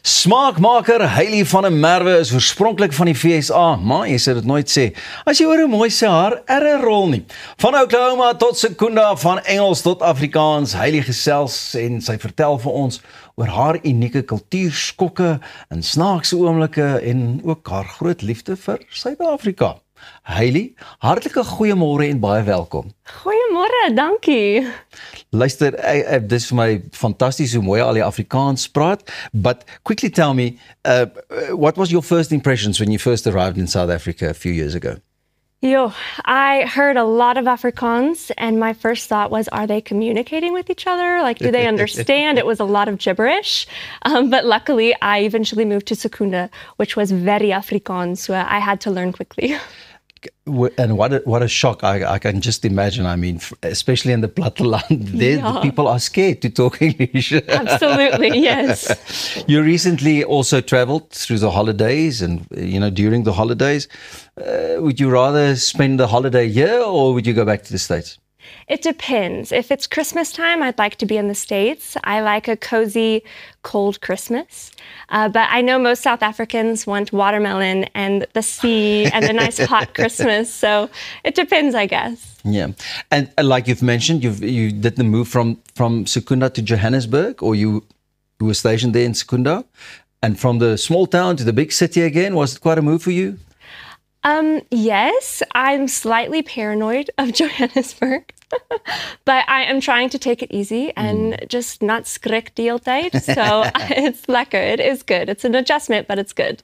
Smaakmaker Hailey van der Merwe is oorspronklik van die VSA, maar jy sê dit nooit sê. As jy hoor hoe mooi sy haar rol nie. Van Oklahoma tot Secunda, van Engels tot Afrikaans, Hailey gesels en sy vertel vir ons oor haar unieke kultuurskokke en snaakse oomblikke en ook haar groot liefde vir Suid-Afrika. Hailey, hartlike goeiemôre en baie welkom. Goeiemôre, dankie. Luister, dit is vir my fantasties hoe mooi al die Afrikaans praat, but quickly tell me, what was your first impressions when you first arrived in South Africa a few years ago? I heard a lot of Afrikaans, and my first thought was, are they communicating with each other? Like, do they understand? It was a lot of gibberish. But luckily, I eventually moved to Secunda, which was very Afrikaans, so I had to learn quickly. And what a shock. I can just imagine. I mean, especially in the platteland, the people are scared to talk English. Absolutely, yes. You recently also traveled through the holidays and, during the holidays. Would you rather spend the holiday here or would you go back to the States? It depends. If it's Christmas time, I'd like to be in the States. I like a cozy, cold Christmas. But I know most South Africans want watermelon and the sea and a nice hot Christmas. So it depends, I guess. Yeah. And like you've mentioned, you did the move from Secunda to Johannesburg, or you were stationed there in Secunda. And from the small town to the big city again, was it quite a move for you? Yes, I'm slightly paranoid of Johannesburg, but I am trying to take it easy and just not skrik die hele tyd. So it's lekker. It is good. It's an adjustment, but it's good.